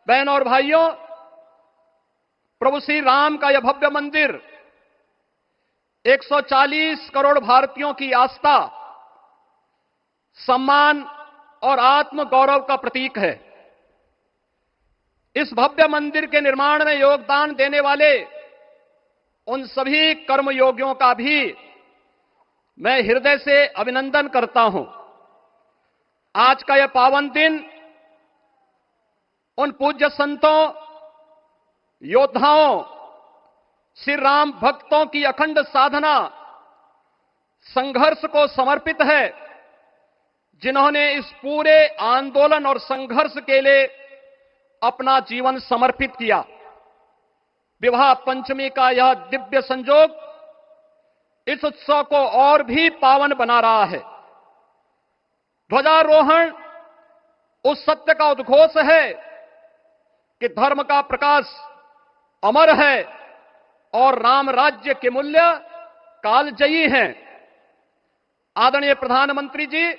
बहनों और भाइयों, प्रभु श्री राम का यह भव्य मंदिर 140 करोड़ भारतीयों की आस्था, सम्मान और आत्म गौरव का प्रतीक है। इस भव्य मंदिर के निर्माण में योगदान देने वाले उन सभी कर्मयोगियों का भी मैं हृदय से अभिनंदन करता हूं। आज का यह पावन दिन उन पूज्य संतों, योद्धाओं, श्री राम भक्तों की अखंड साधना, संघर्ष को समर्पित है, जिन्होंने इस पूरे आंदोलन और संघर्ष के लिए अपना जीवन समर्पित किया। विवाह पंचमी का यह दिव्य संयोग इस उत्सव को और भी पावन बना रहा है। ध्वजारोहण उस सत्य का उद्घोष है कि धर्म का प्रकाश अमर है और राम राज्य के मूल्य कालजयी हैं। आदरणीय प्रधानमंत्री जी,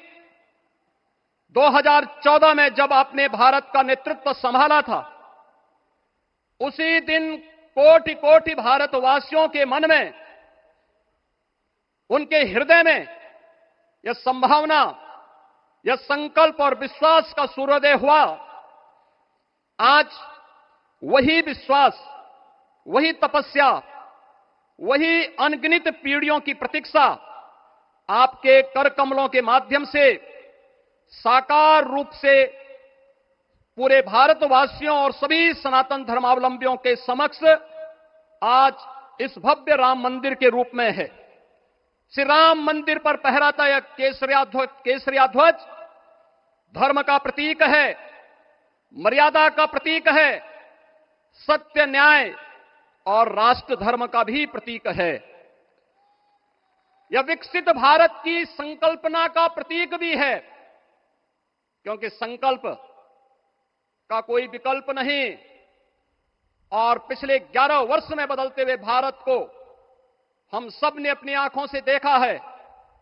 2014 में जब आपने भारत का नेतृत्व संभाला था, उसी दिन कोटि कोटि भारतवासियों के मन में, उनके हृदय में यह संभावना, यह संकल्प और विश्वास का सूर्योदय हुआ। आज वही विश्वास, वही तपस्या, वही अनगिनत पीढ़ियों की प्रतीक्षा आपके कर कमलों के माध्यम से साकार रूप से पूरे भारतवासियों और सभी सनातन धर्मावलंबियों के समक्ष आज इस भव्य राम मंदिर के रूप में है। श्री राम मंदिर पर फहराता यह केसरिया ध्वज धर्म का प्रतीक है, मर्यादा का प्रतीक है, सत्य, न्याय और राष्ट्र धर्म का भी प्रतीक है। यह विकसित भारत की संकल्पना का प्रतीक भी है, क्योंकि संकल्प का कोई विकल्प नहीं। और पिछले 11 वर्ष में बदलते हुए भारत को हम सब ने अपनी आंखों से देखा है।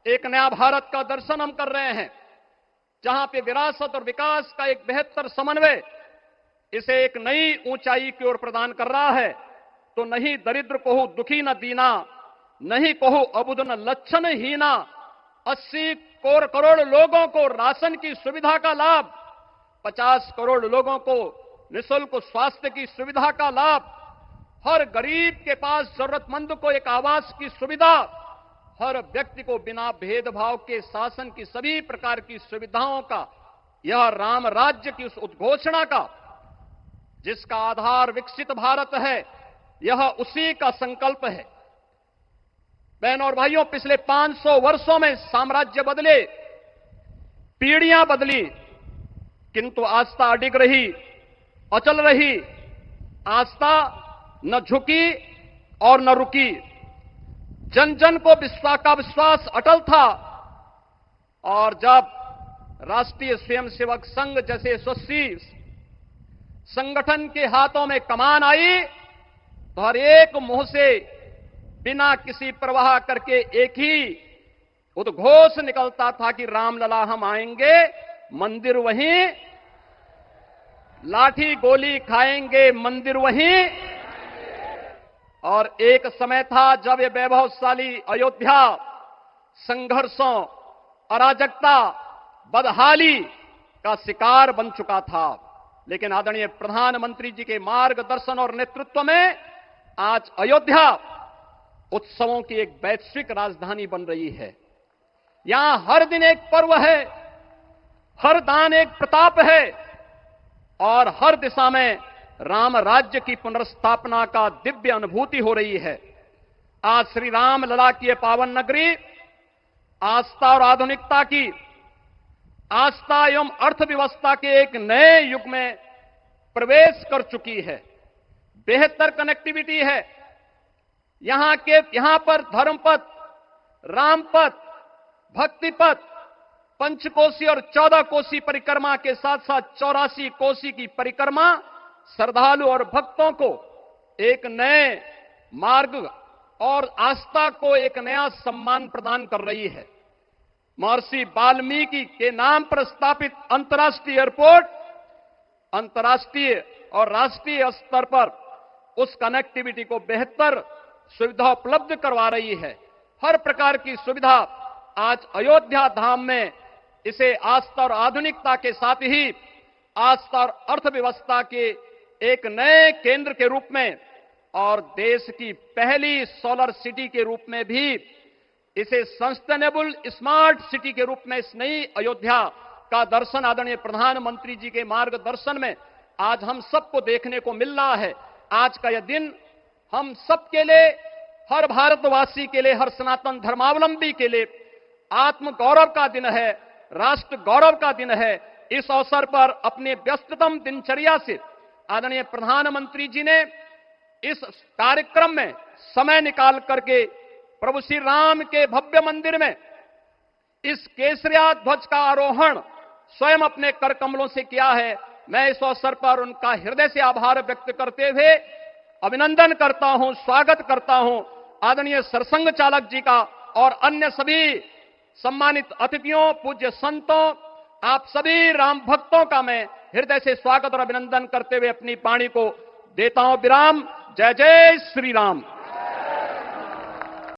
एक नया भारत का दर्शन हम कर रहे हैं, जहां पे विरासत और विकास का एक बेहतर समन्वय इसे एक नई ऊंचाई की ओर प्रदान कर रहा है। तो नहीं दरिद्र को दुखी न दीना, नहीं को अबुद न लक्षण हीना, 80 करोड़ लोगों को राशन की सुविधा का लाभ, 50 करोड़ लोगों को निःशुल्क स्वास्थ्य की सुविधा का लाभ, हर गरीब के पास जरूरतमंद को एक आवास की सुविधा, हर व्यक्ति को बिना भेदभाव के शासन की सभी प्रकार की सुविधाओं का, यह राम राज्य की उस उद्घोषणा का, जिसका आधार विकसित भारत है, यह उसी का संकल्प है। बहनों और भाइयों, पिछले 500 वर्षों में साम्राज्य बदले, पीढ़ियां बदली, किंतु आस्था अडिग रही, अचल रही। आस्था न झुकी और न रुकी। जन जन को विश्वास अटल था। और जब राष्ट्रीय स्वयंसेवक संघ जैसे यशस्वी संगठन के हाथों में कमान आई, तो हर एक मुंह से बिना किसी परवाह करके एक ही उद्घोष निकलता था कि रामलला हम आएंगे, मंदिर वहीं, लाठी गोली खाएंगे, मंदिर वहीं। और एक समय था जब ये वैभवशाली अयोध्या संघर्षों, अराजकता, बदहाली का शिकार बन चुका था। लेकिन आदरणीय प्रधानमंत्री जी के मार्गदर्शन और नेतृत्व में आज अयोध्या उत्सवों की एक वैश्विक राजधानी बन रही है। यहां हर दिन एक पर्व है, हर दान एक प्रताप है और हर दिशा में राम राज्य की पुनर्स्थापना का दिव्य अनुभूति हो रही है। आज श्री राम लला की पावन नगरी आस्था और आधुनिकता की, आस्था एवं अर्थव्यवस्था के एक नए युग में प्रवेश कर चुकी है। बेहतर कनेक्टिविटी है। यहां पर धर्मपथ, रामपथ, भक्तिपथ, पंचकोसी और 14 कोसी परिक्रमा के साथ साथ 84 कोसी की परिक्रमा श्रद्धालु और भक्तों को एक नए मार्ग और आस्था को एक नया सम्मान प्रदान कर रही है। महर्षि वाल्मीकि के नाम पर स्थापित अंतर्राष्ट्रीय एयरपोर्ट, अंतर्राष्ट्रीय और राष्ट्रीय स्तर पर उस कनेक्टिविटी को बेहतर सुविधा उपलब्ध करवा रही है। हर प्रकार की सुविधा आज अयोध्या धाम में इसे आस्था और आधुनिकता के साथ ही आस्था और अर्थव्यवस्था के एक नए केंद्र के रूप में और देश की पहली सोलर सिटी के रूप में भी इसे सस्टेनेबल स्मार्ट सिटी के रूप में इस नई अयोध्या का दर्शन आदरणीय प्रधानमंत्री जी के मार्गदर्शन में आज हम सबको देखने को मिल रहा है। आज का यह दिन हम सबके लिए, हर भारतवासी के लिए, हर सनातन धर्मावलंबी के लिए आत्म गौरव का दिन है, राष्ट्र गौरव का दिन है। इस अवसर पर अपने व्यस्ततम दिनचर्या से आदरणीय प्रधानमंत्री जी ने इस कार्यक्रम में समय निकाल करके प्रभु श्री राम के भव्य मंदिर में इस केसरिया ध्वज का आरोहण स्वयं अपने कर कमलों से किया है। मैं इस अवसर पर उनका हृदय से आभार व्यक्त करते हुए अभिनंदन करता हूं, स्वागत करता हूं आदरणीय सरसंघ चालक जी का और अन्य सभी सम्मानित अतिथियों, पूज्य संतों, आप सभी राम भक्तों का मैं हृदय से स्वागत और अभिनंदन करते हुए अपनी वाणी को देता हूं विराम। जय जय श्री राम।